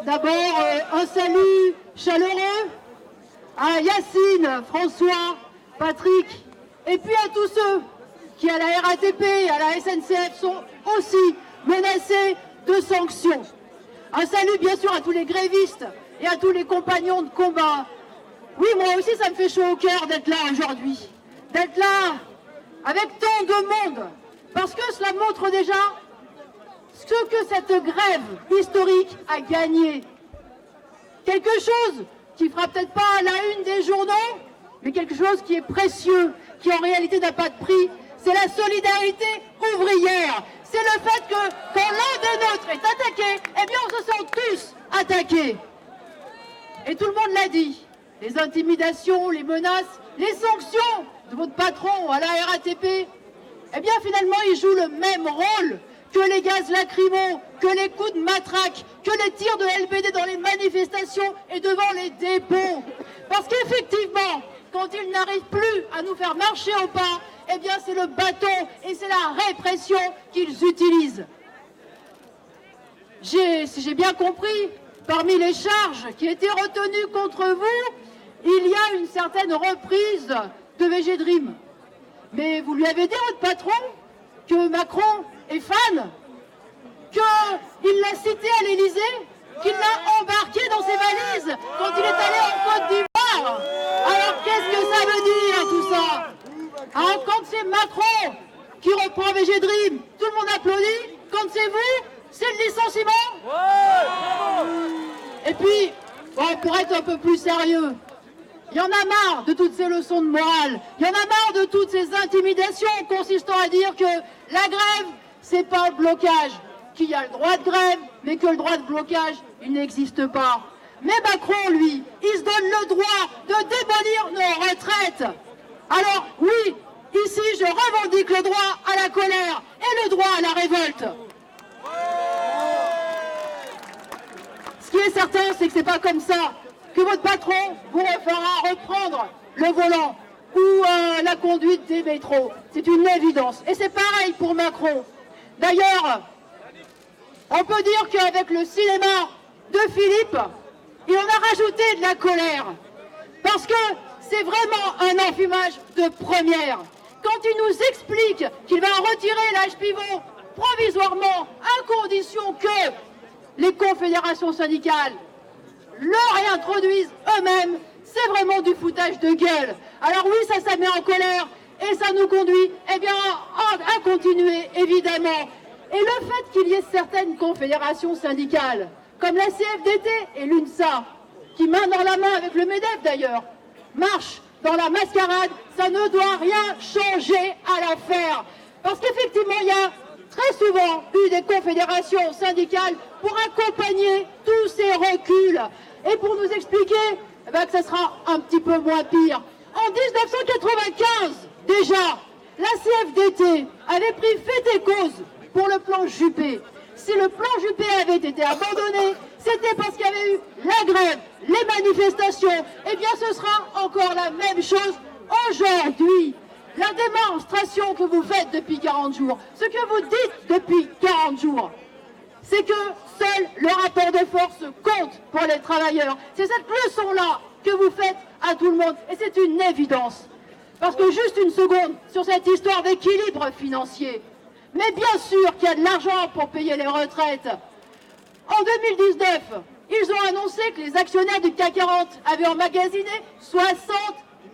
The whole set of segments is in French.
D'abord, un salut chaleureux à Yacine, François, Patrick, et puis à tous ceux qui, à la RATP et à la SNCF, sont aussi menacés de sanctions. Un salut, bien sûr, à tous les grévistes et à tous les compagnons de combat. Oui, moi aussi, ça me fait chaud au cœur d'être là aujourd'hui. D'être là avec tant de monde. Parce que cela montre déjà ce que cette grève historique a gagné. Quelque chose qui ne fera peut-être pas la une des journaux, mais quelque chose qui est précieux, qui en réalité n'a pas de prix. C'est la solidarité ouvrière. C'est le fait que quand l'un des nôtres est attaqué, eh bien on se sent tous attaqués. Et tout le monde l'a dit. Les intimidations, les menaces, les sanctions de votre patron à la RATP, eh bien finalement ils jouent le même rôle que les gaz lacrymaux, que les coups de matraque, que les tirs de LBD dans les manifestations et devant les dépôts. Parce qu'effectivement, quand ils n'arrivent plus à nous faire marcher au pas, eh bien c'est le bâton et c'est la répression qu'ils utilisent. Si j'ai bien compris, parmi les charges qui étaient retenues contre vous, il y a une certaine reprise de VG Dream. Mais vous lui avez dit à votre patron que Macron est fan, qu'il l'a cité à l'Élysée, qu'il l'a embarqué dans ses valises quand il est allé en Côte d'Ivoire. Alors qu'est-ce que ça veut dire tout ça? Alors quand c'est Macron qui reprend VG Dream, tout le monde applaudit. Quand c'est vous, c'est le licenciement. Et puis, bon, pour être un peu plus sérieux, il y en a marre de toutes ces leçons de morale. Il y en a marre de toutes ces intimidations consistant à dire que la grève, c'est pas le blocage. Qu'il y a le droit de grève, mais que le droit de blocage, il n'existe pas. Mais Macron, lui, il se donne le droit de démolir nos retraites. Alors, oui, ici, je revendique le droit à la colère et le droit à la révolte. Ce qui est certain, c'est que c'est pas comme ça que votre patron vous fera reprendre le volant ou la conduite des métros. C'est une évidence. Et c'est pareil pour Macron. D'ailleurs, on peut dire qu'avec le cinéma de Philippe, il en a rajouté de la colère. Parce que c'est vraiment un enfumage de première. Quand il nous explique qu'il va retirer l'âge pivot provisoirement, à condition que les confédérations syndicales le réintroduisent eux-mêmes, c'est vraiment du foutage de gueule. Alors oui, ça met en colère et ça nous conduit à continuer, évidemment. Et le fait qu'il y ait certaines confédérations syndicales, comme la CFDT et l'UNSA, qui main dans la main avec le MEDEF d'ailleurs, marchent dans la mascarade, ça ne doit rien changer à l'affaire. Parce qu'effectivement, il y a très souvent eu des confédérations syndicales pour accompagner tous ces reculs et pour nous expliquer que ça sera un petit peu moins pire. En 1995, déjà, la CFDT avait pris fait et cause pour le plan Juppé. Si le plan Juppé avait été abandonné, c'était parce qu'il y avait eu la grève, les manifestations. Eh bien, ce sera encore la même chose aujourd'hui. La démonstration que vous faites depuis 40 jours, ce que vous dites depuis 40 jours, c'est que seul le rapport de force compte pour les travailleurs. C'est cette leçon-là que vous faites à tout le monde. Et c'est une évidence. Parce que juste une seconde sur cette histoire d'équilibre financier. Mais bien sûr qu'il y a de l'argent pour payer les retraites. En 2019, ils ont annoncé que les actionnaires du CAC 40 avaient emmagasiné 60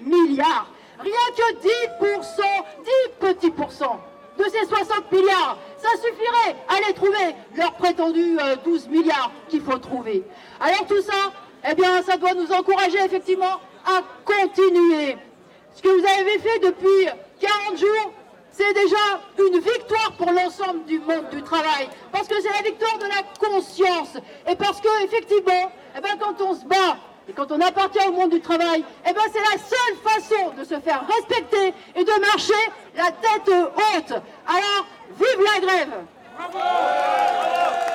milliards. Rien que 10%, 10 petits pourcents de ces 60 milliards, ça suffirait à aller trouver leurs prétendus 12 milliards qu'il faut trouver. Alors tout ça, eh bien, ça doit nous encourager effectivement à continuer. Ce que vous avez fait depuis 40 jours, c'est déjà une victoire pour l'ensemble du monde du travail. Parce que c'est la victoire de la conscience. Et parce que, effectivement, eh bien, quand on se bat et quand on appartient au monde du travail, eh bien, c'est la seule façon de se faire respecter et de marcher la tête haute. Alors, vive la grève! Bravo!